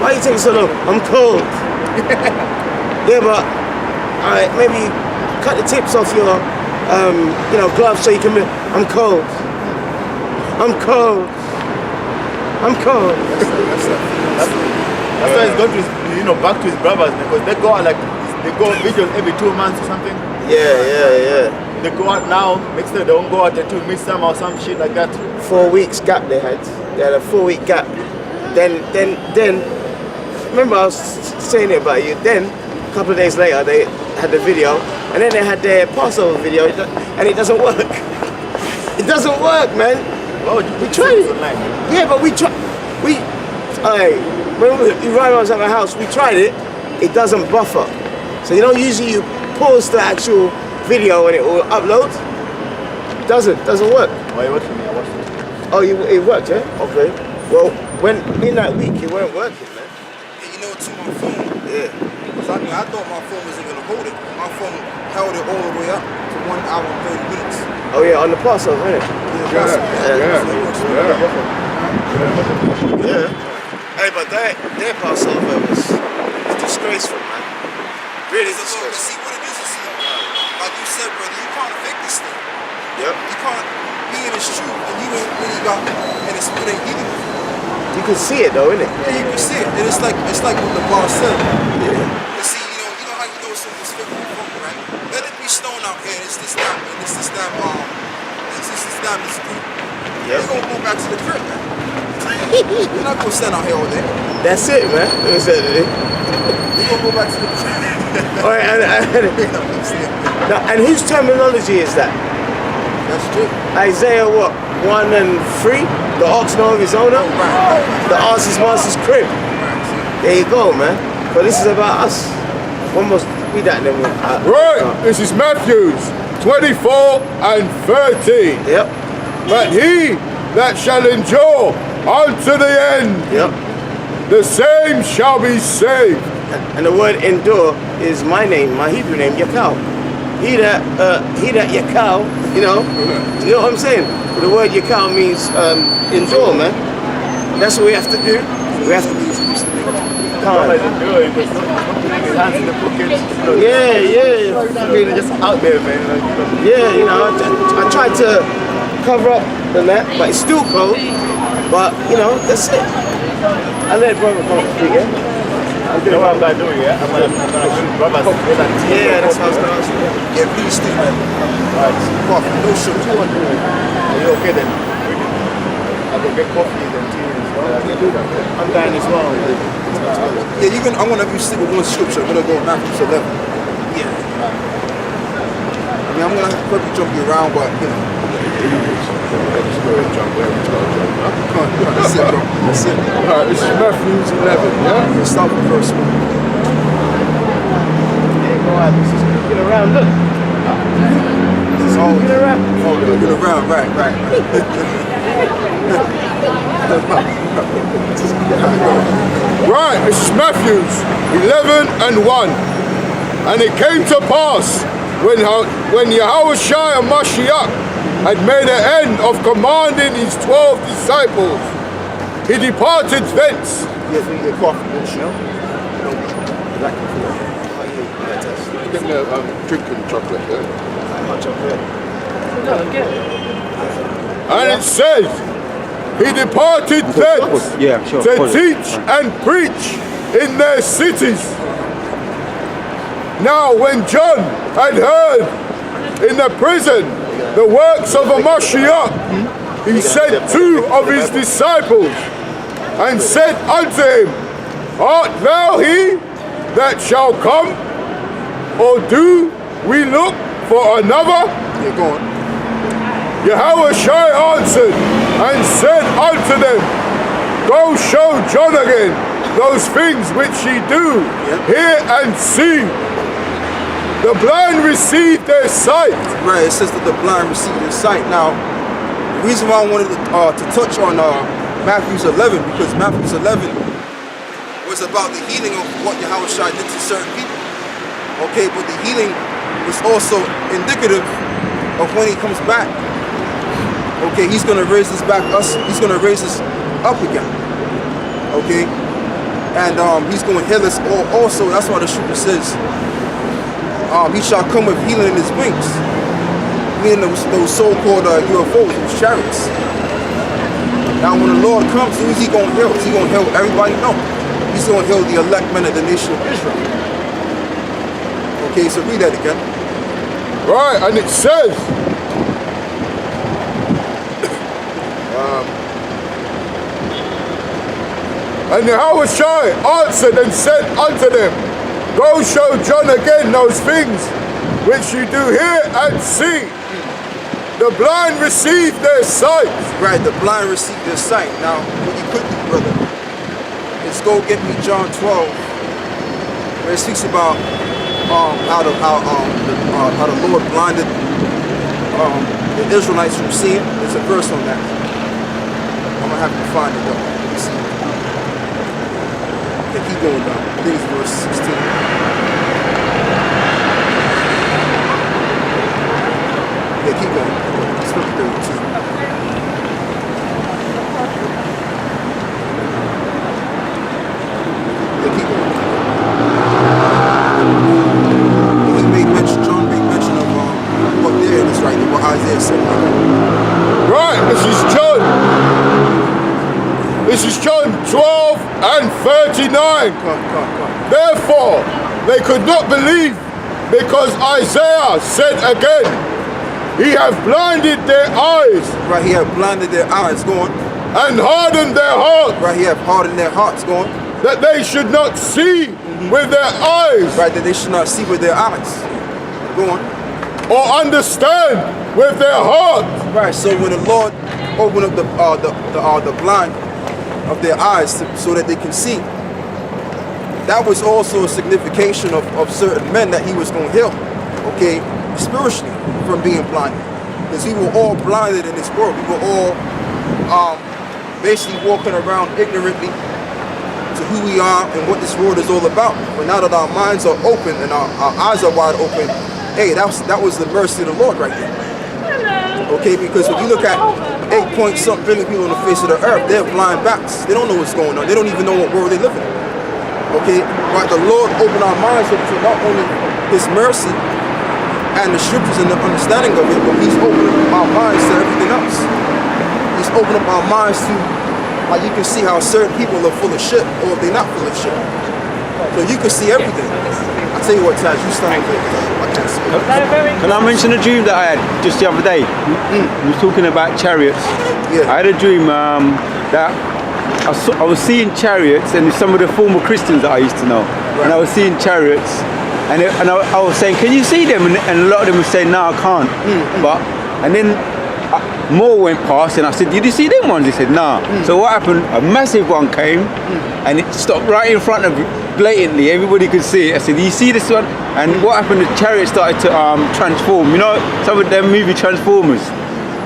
Why are you taking so long? I'm cold. Yeah, but alright, maybe cut the tips off your gloves so you can. I'm cold. I'm cold. I'm cold. That's why he's going to his, back to his brothers, because they go out they go videos every 2 months or something. Yeah. They go out now, next time they won't go out until midsummer or some shit like that. 4 weeks gap they had. They had a 4-week gap. Then remember I was saying it about you. Then a couple of days later they had the video, and then they had their Passover video, and it doesn't work. It doesn't work, man. Oh, we tried it. Online. Yeah, but when Ryan was at my house, we tried it. It doesn't buffer. So usually you pause the actual video and it will upload. Doesn't work. Oh, it worked for me. I watched it. Oh, it worked, yeah? Okay. Well, when in that week it weren't working, man. Yeah, to my phone. Yeah. Because I thought my phone wasn't gonna hold it. My phone held it all the way up to 1 hour and 30 minutes. Oh yeah, on the Passover, innit? Yeah. Hey, but their Passover was disgraceful, man. Really disgraceful. See what it is, like you said, brother, you can't fake this thing. Yep. You can't be in its truth and you ain't really got, and it ain't eating. You can see it though, innit? Yeah, you can see it. And it's like what the boss said. Yeah. You see, you know how you know something's fake from, right? Let it be stone out here, it's this time, and it's this time, this group. Yep. You're gonna go back to the crib, man. You're not gonna stand out here all day. That's it, man. That's it. You're gonna go back to the crib. All right, and whose terminology is that? That's true. Isaiah what? 1 and 3? The ox know of his owner? Right. The ass is master's crib. There you go, man. But this is about us. One must be that then. Right, this is Matthews 24 and 13. Yep. But he that shall endure unto the end, Yep. the same shall be saved. And the word endure is my name, my Hebrew name, Yakal. He that Yakal, you know what I'm saying? The word Yakal means endure, man. That's what we have to do. We have to be Yeah. Really just out there, man. Yeah, I tried to cover up the net, but it's still cold. But that's it. I let brother come speak, yeah? I'm doing what I'm going to do, yeah? I'm going to shoot brothers. Yeah, that's what I was going to ask you. Yeah, please do, man. Alright, coffee, no sugar. Are you okay then? I'll go get coffee and tea and stuff. I'm dying as well. Yeah, I want to be stick with one scripture. I'm going to go Matthew 11. Yeah. I mean, I'm going to quickly jump you around, but, That's it, bro. That's it. Alright, this is Matthews 11, yeah? Let's start with verse 1. Yeah, go ahead. This is looking around. Look. This is looking around. Oh, looking around, right. Right, this is Matthews 11 and 1. And it came to pass when Yahawashi and Mashiach had made an end of commanding his 12 disciples, he departed thence. Yeah, we get coffee, don't you know? Give me a drink and chocolate, yeah? Hot chocolate. No, get it. And it says, he departed thence to teach and preach in their cities. Now when John had heard in the prison the works of a Mashiach, he sent 2 of his disciples and said unto him, Art thou he that shall come, or do we look for another? Yeah, go on. Yahawashi answered and said unto them, Go show John again those things which ye do hear and see. The blind receive their sight. Right, it says that the blind receive their sight. Now, the reason why I wanted to touch on Matthews 11, because Matthews 11 was about the healing of what Yahawashi did to certain people. Okay, but the healing was also indicative of when he comes back. Okay, he's gonna raise us back he's gonna raise us up again. Okay? And he's going to heal us all also. That's why the scripture says, he shall come with healing in his wings. Meaning those so-called UFOs, those chariots. Now when the Lord comes, who is he going to heal? Is he going to heal everybody? No. He's going to heal the elect men of the nation of Israel. Okay, so read that again. Right, and it says, and Yahawashi answered and said unto them, go show John again those things which you do hear and see. The blind receive their sight. Right, the blind receive their sight. Now, what you could do, brother, is go get me John 12, where it speaks about how the Lord blinded the Israelites from seeing. There's a verse on that. I'm gonna have to find it though. Let me see. Okay, keep going down. I think it's verse 16. Yeah, keep going. It's 32. Yeah, keep going. John made mention of what there is right there, what Isaiah said. Right, this is John 12 and 39. Come. Therefore, they could not believe, because Isaiah said again, he hath blinded their eyes. Right, he hath blinded their eyes, go on. And hardened their hearts. Right, he hath hardened their hearts, go on. That they should not see with their eyes. Right, that they should not see with their eyes. Go on. Or understand with their hearts. Right, so when the Lord opened up the blind of their eyes so that they can see, that was also a signification of certain men that he was going to heal, okay, spiritually, from being blinded. Because we were all blinded in this world. We were all basically walking around ignorantly to who we are and what this world is all about. But now that our minds are open and our eyes are wide open, hey, that was the mercy of the Lord right there. Okay, because when you look at 8-point-something billion people on the face of the earth, they're blind bats. They don't know what's going on. They don't even know what world they live in. Okay, but the Lord opened our minds up to not only his mercy and the scriptures and the understanding of it, but he's opened our minds to everything else. He's opened up our minds to, like, you can see how certain people are full of shit, or if they're not full of shit. So you can see everything. I tell you what, Taj, you stand there. I can't speak. Can I mention a dream that I had just the other day? We were talking about chariots. Yeah. I had a dream that I was seeing chariots, and some of the former Christians that I used to know, and I was seeing chariots, and I was saying, can you see them? And a lot of them were saying, no, I can't. And then more went past, and I said, did you see them ones? They said, nah. So what happened? A massive one came, and it stopped right in front of me, blatantly. Everybody could see it. I said, do you see this one? And what happened? The chariot started to transform. You know, some of them movie Transformers.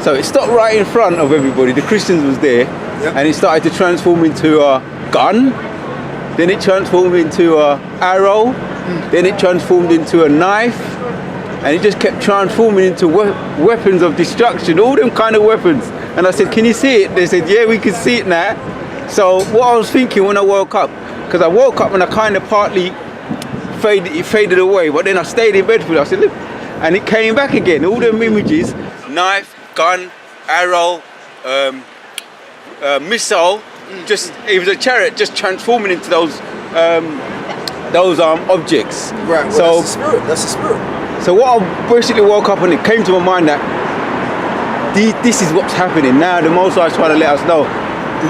So it stopped right in front of everybody. The Christians was there, and it started to transform into a gun. Then it transformed into a arrow. Then it transformed into a knife. And it just kept transforming into weapons of destruction, all them kind of weapons. And I said, can you see it? They said, yeah, we can see it now. So what I was thinking when I woke up, because I woke up and I kind of partly faded away, but then I stayed in bed for it. I said, look, and it came back again. All them images, knife, gun, arrow, missile, just it was a chariot just transforming into those objects. Right, well, so that's the spirit. That's the spirit. So what I basically woke up and it came to my mind that this is what's happening now. The Most High is trying to let us know.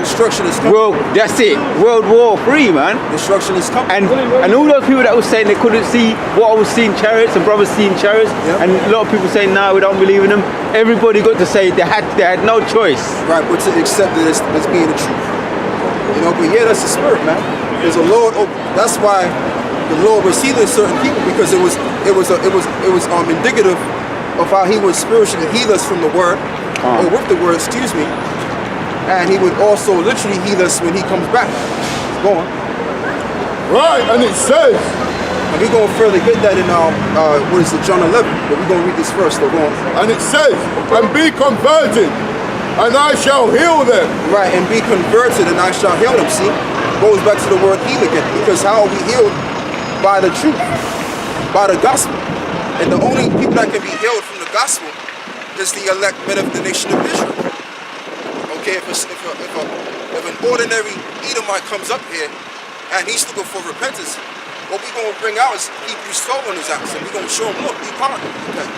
Destruction is coming. That's it. World War III, man. Destruction is coming. And all those people that were saying they couldn't see what I was seeing chariots and brothers seeing chariots, and a lot of people saying no, we don't believe in them. Everybody got to say they had no choice. Right, but to accept it as being the truth. You know, but yeah, that's the spirit, man. There's a Lord. That's why the Lord was healing certain people, because it was indicative of how he would spiritually heal us from the word, or with the word, excuse me. And he would also literally heal us when he comes back. Go on. Right, and it says, and we're going to further get that in John 11, but we're going to read this first, though. Go on. And it says, and be converted, and I shall heal them. Right, and be converted, and I shall heal them. See, goes back to the word heal again. Because how are we healed? By the truth, by the gospel. And the only people that can be healed from the gospel is the elect men of the nation of Israel. Okay, if an ordinary Edomite comes up here and he's looking for repentance, what we're going to bring out is Hebrews 12 on his ass, and we're going to show him, look, you can't repent.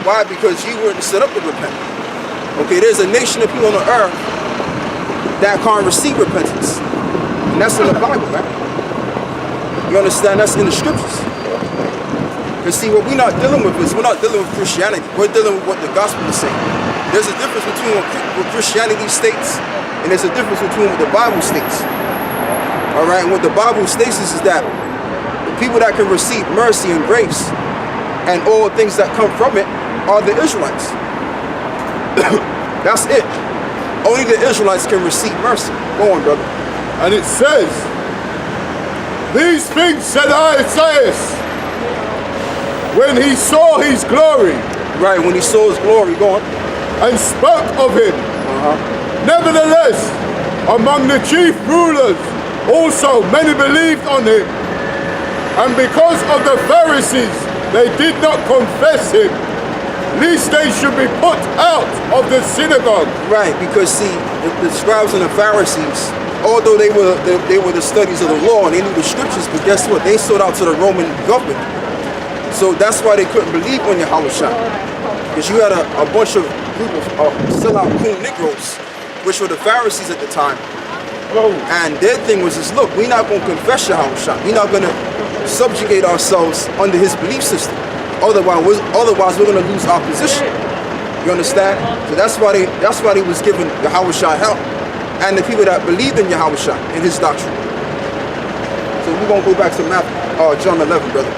Why? Because you weren't set up to repent. Okay, there's a nation of people on the earth that can't receive repentance. And that's in the Bible, man. You understand? That's in the scriptures. Because see, what we're not dealing with is, we're not dealing with Christianity. We're dealing with what the gospel is saying. There's a difference between what Christianity states, and there's a difference between what the Bible states. All right, and what the Bible states is that the people that can receive mercy and grace and all things that come from it are the Israelites. That's it. Only the Israelites can receive mercy. Go on, brother. And it says, these things said Isaiah when he saw his glory. Right, when he saw his glory, go on. And spoke of him. Nevertheless, among the chief rulers also many believed on him. And because of the Pharisees, they did not confess him, lest they should be put out of the synagogue. Right, because see, the scribes and the Pharisees, although they were the studies of the law and they knew the scriptures, but guess what? They sold out to the Roman government. So that's why they couldn't believe on Yahawashi. Because you had a bunch of group of sellout coon Negroes, which were the Pharisees at the time. And their thing was just, look, we're not going to confess Yahawashi. We're not going to subjugate ourselves under his belief system. Otherwise we're going to lose our position. You understand? So that's why they was giving Yahawashi help. And the people that believed in Yahawashi, in his doctrine. So we're going to go back to John 11, brother.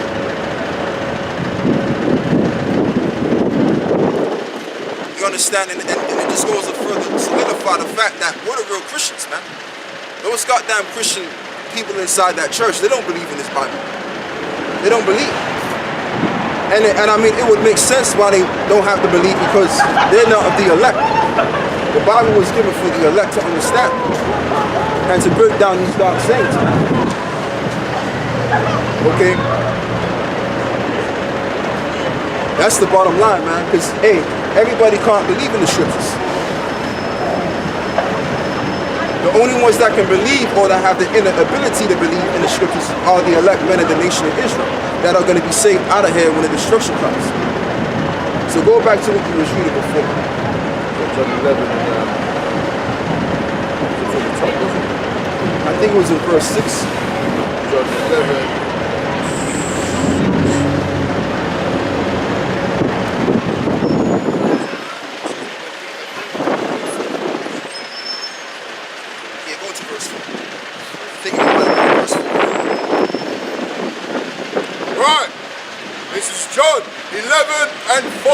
You understand? And it just goes to further solidify the fact that we're the real Christians, man. Those goddamn Christian people inside that church, they don't believe in this Bible. They don't believe. And I mean, it would make sense why they don't have to believe, because they're not of the elect. The Bible was given for the elect to understand and to break down these dark sayings. Okay? That's the bottom line, man. Because, hey, everybody can't believe in the scriptures. The only ones that can believe, or that have the inner ability to believe in the scriptures, are the elect men of the nation of Israel that are going to be saved out of here when the destruction comes. So go back to what you was reading before. John 11 and before the top, wasn't it? I think it was in verse 6. John 11. John 11 and 4.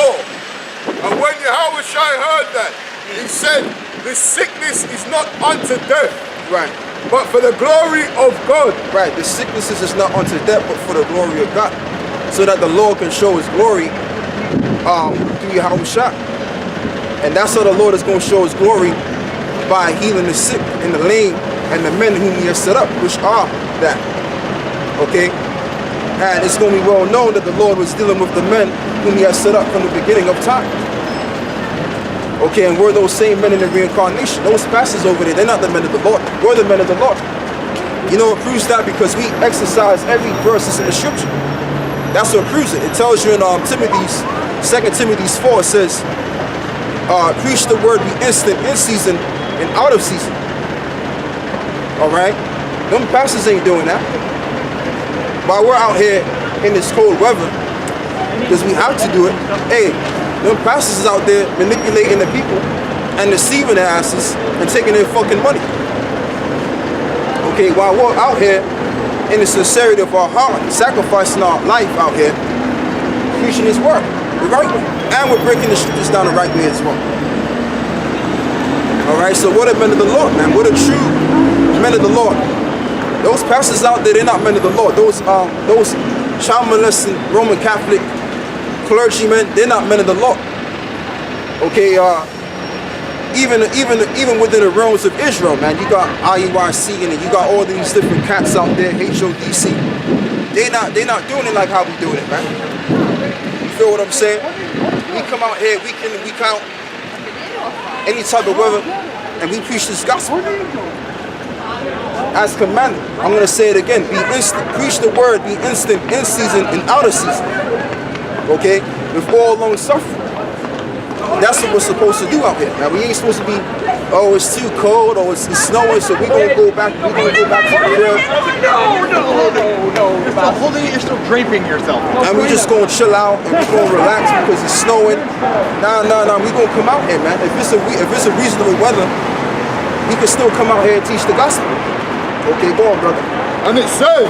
And when Yahawashi heard that, he said, the sickness is not unto death, right, but for the glory of God. Right, the sickness is not unto death, but for the glory of God. So that the Lord can show his glory through Yahawashi. And that's how the Lord is going to show his glory, by healing the sick and the lame and the men whom he has set up, which are that. Okay? And it's going to be well known that the Lord was dealing with the men whom he has set up from the beginning of time. Okay, and we're those same men in the reincarnation. Those pastors over there, they're not the men of the Lord. We're the men of the Lord. You know what proves that? Because we exercise every verse that's in the scripture. That's what proves it. It tells you in 2 Timothy 4, it says, preach the word, be instant, in season, and out of season. Alright? Them pastors ain't doing that. While we're out here in this cold weather, because we have to do it, hey, them pastors is out there manipulating the people and deceiving their asses and taking their fucking money. Okay, while we're out here in the sincerity of our heart, sacrificing our life out here, preaching his word the right way, and we're breaking the scriptures down the right way as well. Alright, so what are men of the Lord, man? What are true men of the Lord? Those pastors out there, they're not men of the Lord. Those child molesting Roman Catholic clergymen, they're not men of the Lord. Okay, even within the realms of Israel, man, you got IUIC and you got all these different cats out there, HODC. They not doing it like how we doing it, man. You feel what I'm saying? We come out here, we count any type of weather, and we preach this gospel as commanded. I'm gonna say it again: be instant, preach the word, be instant in season and out of season. Okay, with all long suffering. That's what we're supposed to do out here. Now we ain't supposed to be, oh, it's too cold, or it's snowing, so we're gonna go back. We're gonna go back to the crib. No. You're still holding it. You're still draping yourself. And we're just gonna chill out and we're gonna relax because it's snowing. Nah. We gonna come out here, man. If it's a reasonable weather, we can still come out here and teach the gospel. Okay, go on, brother. And it says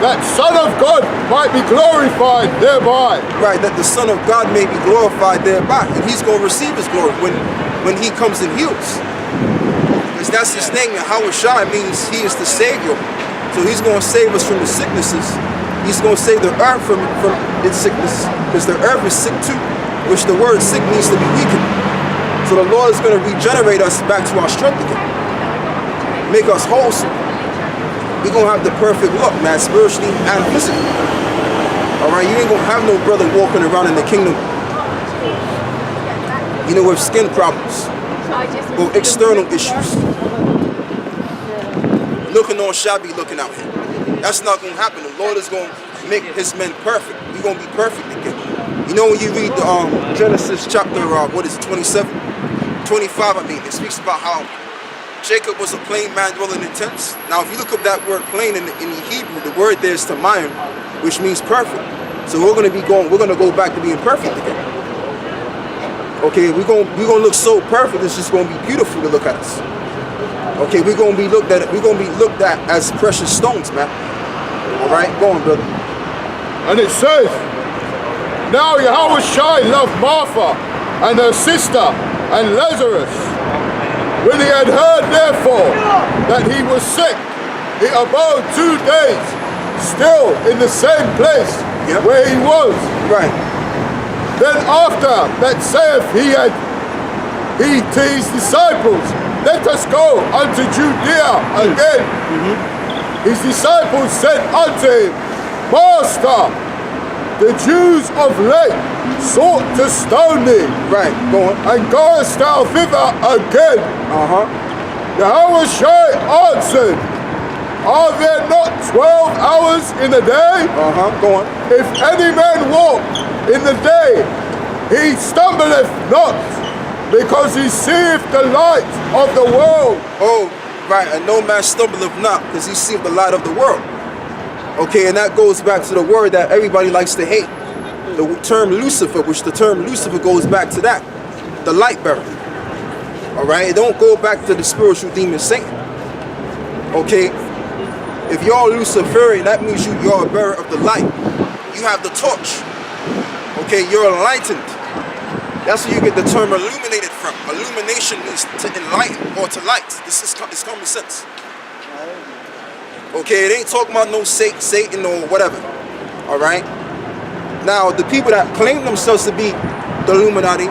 that Son of God might be glorified thereby. Right, that the Son of God may be glorified thereby, and He's gonna receive His glory when He comes and heals. Because that's His name. Yahawashi means He is the Savior. So He's gonna save us from the sicknesses. He's gonna save the earth from its sickness, because the earth is sick too, which the word sick means to be weakened. So the Lord is gonna regenerate us back to our strength again, make us wholesome. We're gonna have the perfect look, man, spiritually and physically. Alright, you ain't gonna have no brother walking around in the kingdom, you know, with skin problems or external issues, looking all shabby looking out here. That's not gonna happen. The Lord is gonna make His men perfect. We're gonna be perfect again. You know, when you read the Genesis chapter 27, 25, I mean, it speaks about how Jacob was a plain man dwelling in tents. Now, if you look up that word plain in the Hebrew, the word there is tamayim, which means perfect. So we're gonna go back to being perfect again. Okay, we're gonna look so perfect. It's just gonna be beautiful to look at us. Okay, we're gonna be looked at as precious stones, man. All right, go on, brother. And it says, now Yahawashi loved Martha and her sister and Lazarus. When he had heard, therefore, that he was sick, he abode 2 days still in the same place where he was. Right. Then after that saith he to his disciples, let us go unto Judea again. His disciples said unto him, Master, the Jews of late sought to stone thee. Right, go on. And goest thou thither again? Yahawashi answered, are there not 12 hours in a day? Go on. If any man walk in the day, he stumbleth not, because he seeth the light of the world. Oh, right, and no man stumbleth not, because he seeth the light of the world. Okay, and that goes back to the word that everybody likes to hate. The term Lucifer, which the term Lucifer goes back to that. The light bearer. Alright, it don't go back to the spiritual demon Satan. Okay, if you're Luciferian, that means you're a bearer of the light. You have the torch. Okay, you're enlightened. That's where you get the term illuminated from. Illumination means to enlighten or to light. It's common sense. Okay, it ain't talking about no Satan or whatever. Alright? Now, the people that claim themselves to be the Illuminati,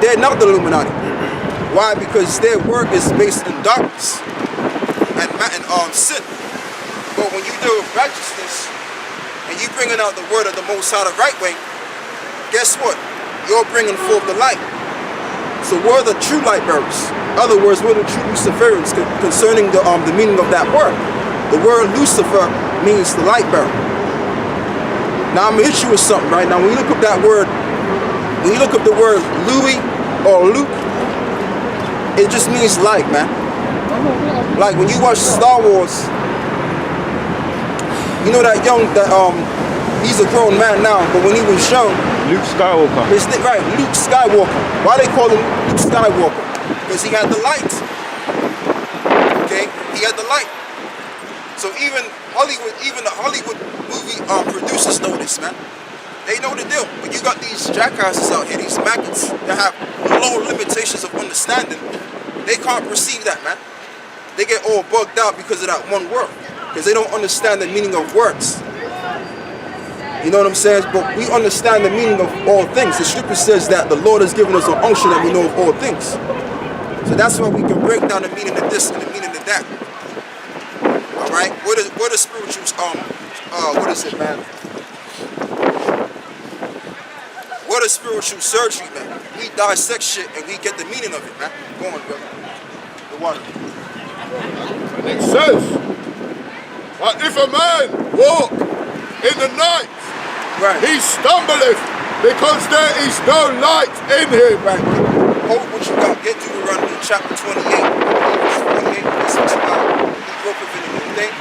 they're not the Illuminati. Why? Because their work is based in darkness and sin. But when you deal with righteousness and you bringing out the word of the Most High the right way, guess what? You're bringing forth the light. So we're the true light bearers. In other words, we're the true Luciferians concerning the meaning of that word. The word Lucifer means the light bearer. Now I'm gonna hit you with something right now. When you look up that word, when you look up the word Louis or Luke, it just means light, man. Like when you watch Star Wars, you know that he's a grown man now, but when he was young, Luke Skywalker. Right, Luke Skywalker. Why they call him Luke Skywalker? Because he had the light. Okay, he had the light. So even the Hollywood movie producers know this, man. They know the deal. But you got these jackasses out here, these maggots that have low limitations of understanding. They can't perceive that, man. They get all bugged out because of that one word. Because they don't understand the meaning of words. You know what I'm saying? But we understand the meaning of all things. The scripture says that the Lord has given us an unction that we know of all things. So that's why we can break down the meaning of this and the meaning of that. All right. What are spirituals? What is it, man? What is spiritual surgery, man? We dissect shit and we get the meaning of it, man. Go on, brother. The water. And it says that if a man walk in the night, Right. he stumbleth because there is no light in him. Right. Hold what you got. Get Deuteronomy chapter 28. Verse 48. This is about he broke up in the new day.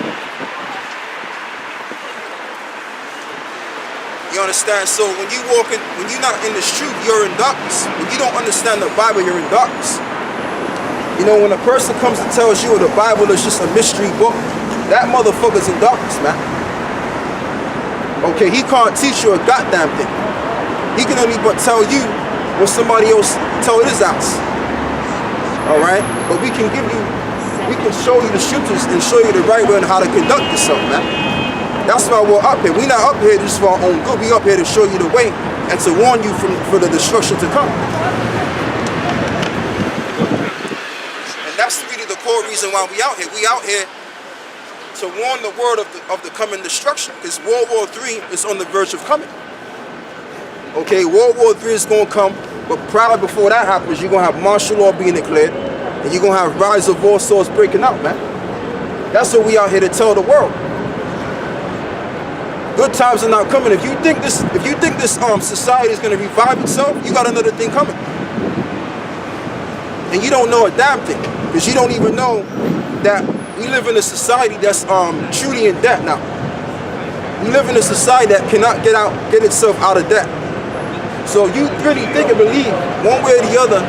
You understand? So when you walking, when you're not in this truth, you're in darkness. When you don't understand the Bible, you're in darkness. You know, when a person comes and tells you the Bible is just a mystery book, that motherfucker's in darkness, man. Okay, he can't teach you a goddamn thing. He can only but tell you what somebody else told his house. All right? But we can show you the scriptures and show you the right way on how to conduct yourself, man. That's why we're up here. We're not up here just for our own good. We're up here to show you the way and to warn you for the destruction to come. And that's really the core reason why we out here. We out here to warn the world of the coming destruction, because World War III is on the verge of coming. Okay, World War III is going to come, but probably before that happens, you're going to have martial law being declared, and you're going to have rise of war swords breaking out, man. That's what we out here to tell the world. Good times are not coming. If you think this society is going to revive itself, you got another thing coming. And you don't know a damn thing, because you don't even know that we live in a society that's truly in debt now. We live in a society that cannot get itself out of debt. So you really think and believe one way or the other,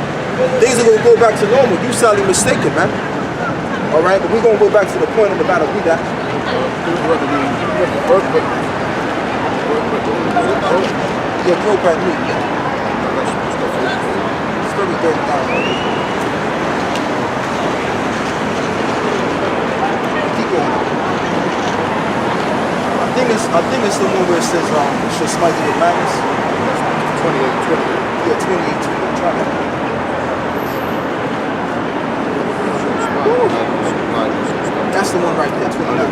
things are gonna go back to normal. You sadly mistaken, man. All right, but we're gonna go back to the point of the matter. We got. Yeah, broke back me. It's very $30,000. I think it's the one where it says should smite you with madness. 28. Yeah, 28. Try that. That's the one right there, 29.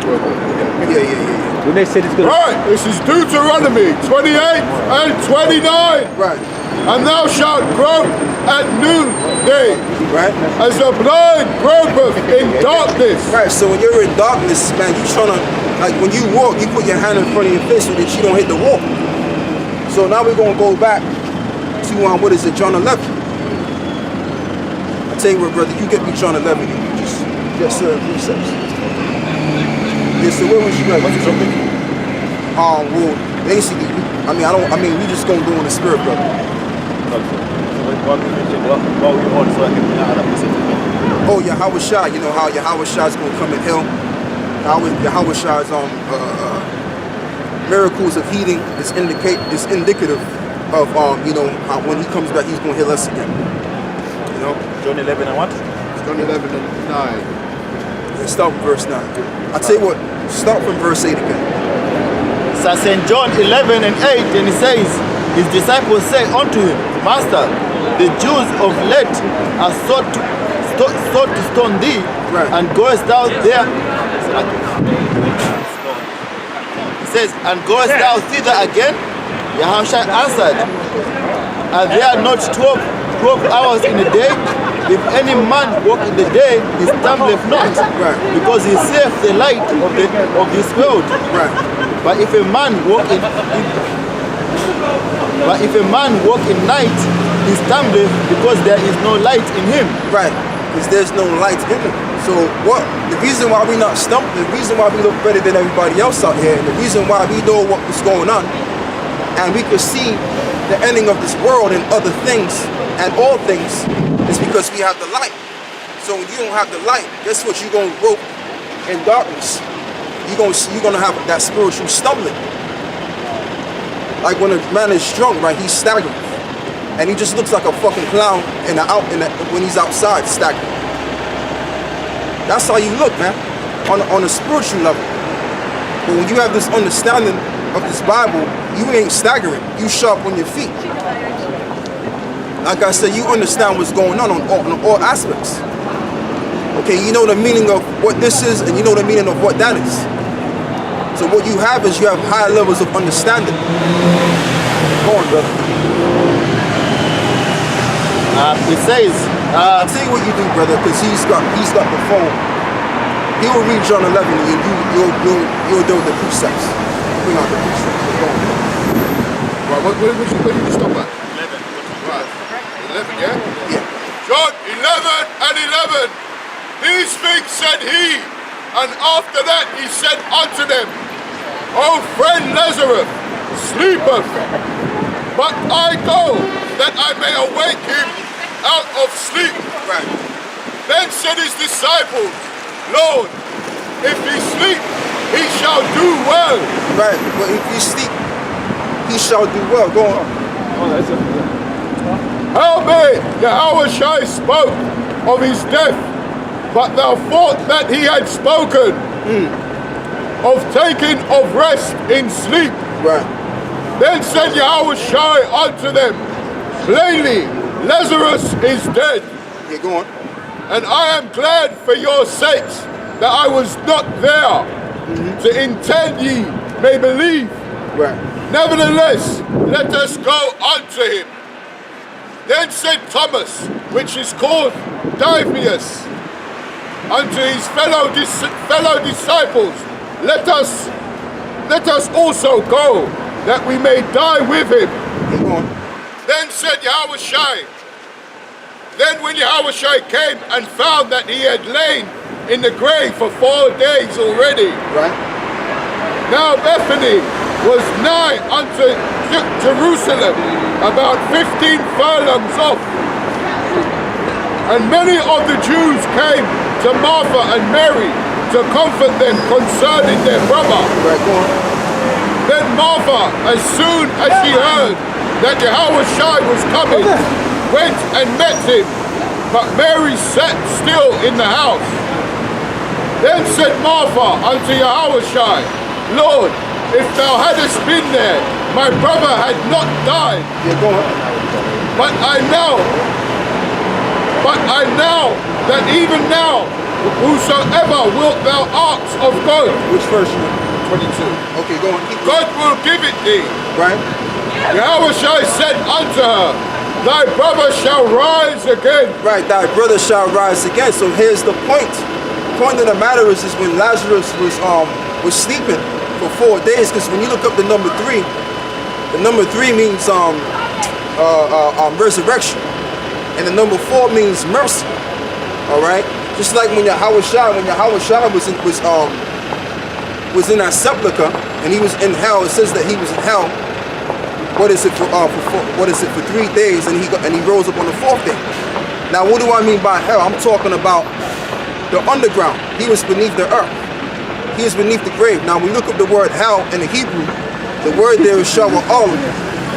Yeah. When they said it's gonna Right, this is Deuteronomy 28 and 29. Right. And thou shalt grope at noonday, Right. as the blind gropeth in darkness. Right. So when you're in darkness, man, you trying to, like when you walk, you put your hand in front of your face so that you don't hit the wall. So now we're gonna go back to what is it, John 11. I tell you what, brother, you get me John 11. You just serve precepts. Yeah, so where was you at? What's your something? Well, basically, we just gonna go in the spirit, brother. Oh, Yahawashi, you know how Yahawashi is gonna come in hell. How Yahawashi's miracles of healing is indicative of how when he comes back he's gonna heal us again. You know? John 11 and what? John 11 and 9. Let's start from verse 9. I tell you what, start from verse 8 again. So St. John 11 and 8, and he says, his disciples say unto him, Master, the Jews of late are sought to stone thee, Right. and goest thou there. He says, and goest thou thither again? Yahawashi answered, are there not 12 hours in a day? If any man walk in the day, he stumbleth not, Right. because he seeth the light of this world. Right. But if a man walk in night, he stumbleth, because there is no light in him. Right. Because there's no light in him. So what the reason why we not stumped, the reason why we look better than everybody else out here, and the reason why we know what is going on, and we can see the ending of this world and other things and all things, is because we have the light. So when you don't have the light, guess what? You're gonna grope in darkness. You're gonna have that spiritual stumbling. Like when a man is drunk, right? He's staggering, and he just looks like a fucking clown when he's outside staggering. That's how you look, man, on a spiritual level. But when you have this understanding of this Bible, you ain't staggering. You sharp on your feet. like I said, you understand what's going on all aspects. Okay, you know the meaning of what this is, and you know the meaning of what that is. So what you have is you have higher levels of understanding. Go on, brother. It says, I'll tell you what you do, brother, because he's got the phone. He will read John 11 and you'll do the precepts. Bring out the precepts. Go on. Right, where did you stop at? 11. Right. 11, yeah? Yeah. John 11 and 11. These things said he, and after that he said unto them, O friend Lazarus sleepeth, but I go that I may awake him out of sleep. Right. Then said his disciples, Lord, if he sleep, he shall do well. Right, but if you sleep, he shall do well. Go on. Howbeit Yahawashi spoke of his death, but thou thought that he had spoken of taking of rest in sleep. Right. Then said Yahawashi unto them, plainly, Lazarus is dead, Yeah, go on. and I am glad for your sakes that I was not there, to intend ye may believe. Right. Nevertheless, let us go unto him. Then said Thomas, which is called Didymus, unto his fellow disciples, let us also go, that we may die with him. Yeah, go on. Then said Yahawashi, then when Yahawashi came and found that he had lain in the grave for 4 days already, Right. now Bethany was nigh unto Jerusalem, about 15 furlongs off. And many of the Jews came to Martha and Mary to comfort them concerning their brother. Right, go on. Then Martha, as soon as she heard that Yahawashi was coming, went and met him, but Mary sat still in the house. Then said Martha unto Yahawashi, Lord, if thou hadst been there, my brother had not died. Yeah, go on. But I know that even now, whosoever wilt thou ask of God, Which verse you? 22, Okay, go on. Keep God will give it thee. Right. Yahawashi said unto her, thy brother shall rise again. Right, thy brother shall rise again. So here's the point. The point of the matter is when Lazarus was sleeping for 4 days, because when you look up the number 3 means resurrection, and the number 4 means mercy. All right, just like when Yahawashi was in that sepulcher and he was in hell. It says that he was in hell. What is it for 3 days, and he rose up on the 4th day. Now, what do I mean by hell? I'm talking about the underground. He was beneath the earth. He is beneath the grave. Now, when we look up the word hell in the Hebrew, the word there is shawa'al,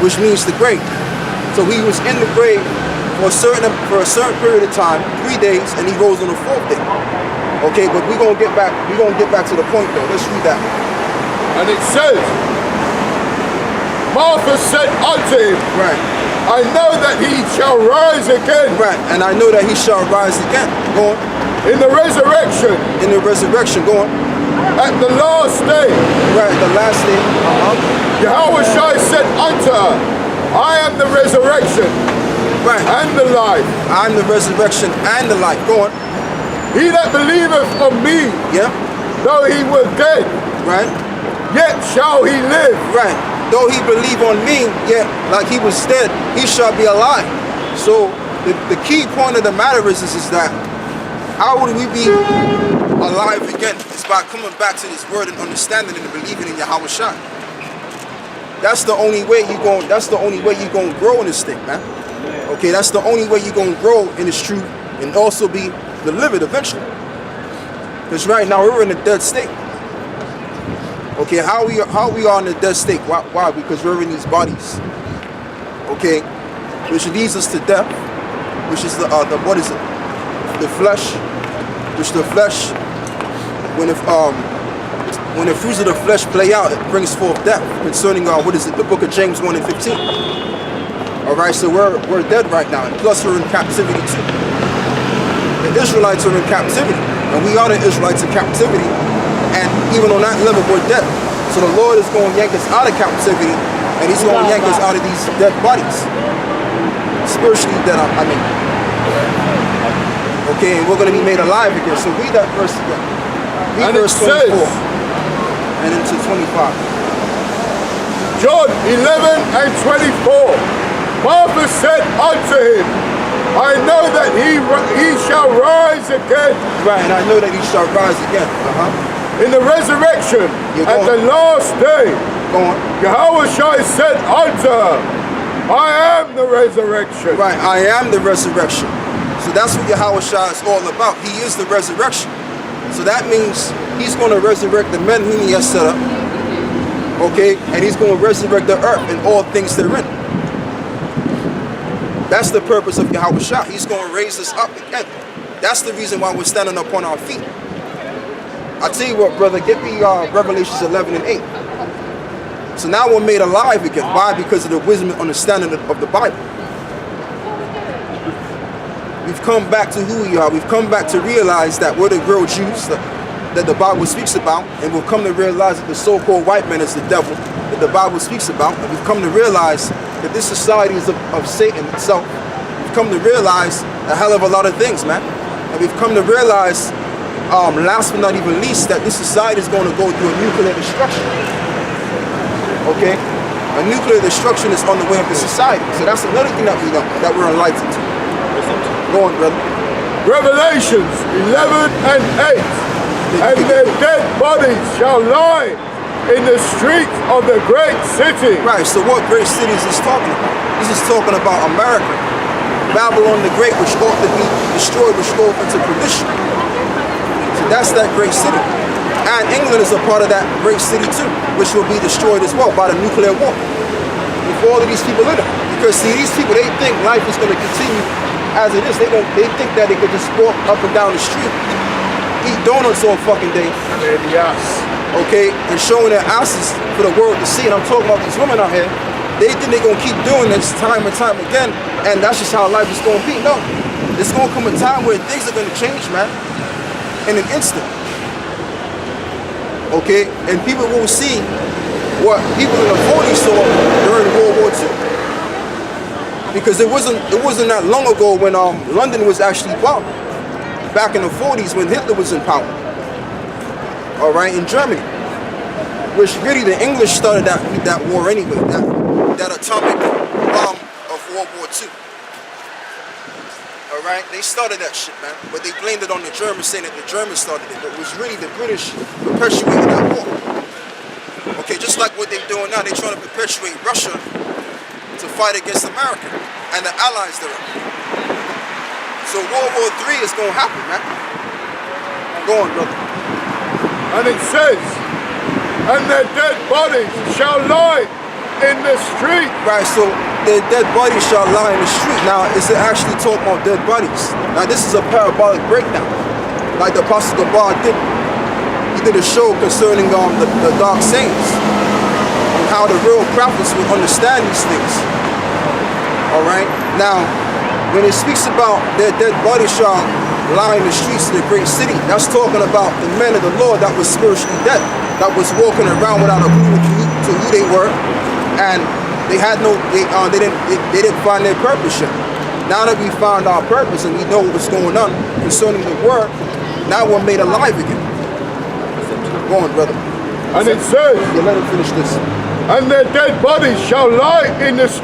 which means the grave. So he was in the grave for a certain period of time, 3 days, and he rose on the 4th day. Okay, but we're gonna get back to the point though. Let's read that. And it says, Martha said unto him, Right. I know that he shall rise again Right. And I know that he shall rise again. Go on. in the resurrection In the resurrection, go on. at the last day. Right, the last day. Yahawashi said unto her, I am the resurrection Right. and the life. I'm the resurrection and the life. Go on. He that believeth on me, Yeah. though he were dead, Right. yet shall he live. Right. Though he believe on me, yet like he was dead, he shall be alive. So the key point of the matter is that how would we be alive again? It's by coming back to this word and understanding and believing in Yahawashi. That's the only way you're gonna grow in this thing, man. Okay, that's the only way you're gonna grow in this truth and also be delivered eventually. Because right now we're in a dead state. Okay, how we are in a dead state? Why? Because we're in these bodies. Okay, which leads us to death, which is the what is it? The flesh, which the flesh, when the fruits of the flesh play out, it brings forth death. Concerning what is it? The book of James 1:15. All right, so we're dead right now, and plus we're in captivity too. The Israelites are in captivity, and we are the Israelites in captivity, and even on that level, we're dead. So the Lord is going to yank us out of captivity, and He's going to yank us out of these dead bodies. Spiritually dead, I mean. Okay, and we're going to be made alive again. So read that verse again. Read verse 24 and into 25. John 11 and 24. Martha said unto him, I know that he shall rise again. Right, and I know that He shall rise again. In the resurrection at the last day. Go on. Yahawashi said unto her, I am the resurrection. Right, I am the resurrection. So that's what Yahawashi is all about. He is the resurrection. So that means He's going to resurrect the men whom He has set up. Okay, and He's going to resurrect the earth and all things therein. That's the purpose of Yahawashi. He's going to raise us up again. That's the reason why we're standing up on our feet. I tell you what, brother, get me Revelations 11 and 8. So now we're made alive again. Why? Because of the wisdom and understanding of the Bible. We've come back to who we are. We've come back to realize that we're the real Jews that the Bible speaks about. And we've come to realize that the so-called white man is the devil that the Bible speaks about. And we've come to realize that this society is of Satan itself. We've come to realize a hell of a lot of things, man. And we've come to realize, last but not even least, that this society is going to go through a nuclear destruction. Okay? A nuclear destruction is on the way of the society. So that's another thing that we know, that we're enlightened to. Go on, brother. Revelations 11 and 8. And their dead bodies shall lie in the streets of the great city. Right, so what great city is this talking about? This is talking about America. Babylon the Great, which ought to be destroyed, which go into perdition. So that's that great city. And England is a part of that great city too, which will be destroyed as well by the nuclear war. With all of these people in it. Because see, these people, they think life is going to continue as it is. They think that they could just walk up and down the street, eat donuts all fucking day. Yes. Okay, and showing their asses for the world to see. And I'm talking about these women out here. They think they're going to keep doing this time and time again, and that's just how life is going to be. No, there's going to come a time where things are going to change, man, in an instant. Okay, and people will see what people in the 40s saw during World War II. Because it wasn't that long ago when London was actually bombed. Back in the 40s when Hitler was in power. All right, in Germany. Which really the English started that war anyway, that atomic bomb of World War II. All right, they started that shit, man. But they blamed it on the Germans, saying that the Germans started it. But it was really the British perpetuating that war. Okay, just like what they're doing now, they're trying to perpetuate Russia to fight against America and the allies thereof. So World War III is going to happen, man. Go on, brother. And it says, and their dead bodies shall lie in the street. Right, so their dead bodies shall lie in the street. Now, is it actually talking about dead bodies? Now, this is a parabolic breakdown, like the Apostle Gabar did. He did a show concerning the dark saints and how the real prophets would understand these things. All right, now, when it speaks about their dead bodies shall lie in the streets of the great city, that's talking about the men of the Lord that was spiritually dead, that was walking around without a clue to who they were, and they didn't find their purpose yet. Now that we found our purpose and we know what's going on concerning the word, now we're made alive again. Go on, brother. And it says, let him finish this. And their dead bodies shall lie in the street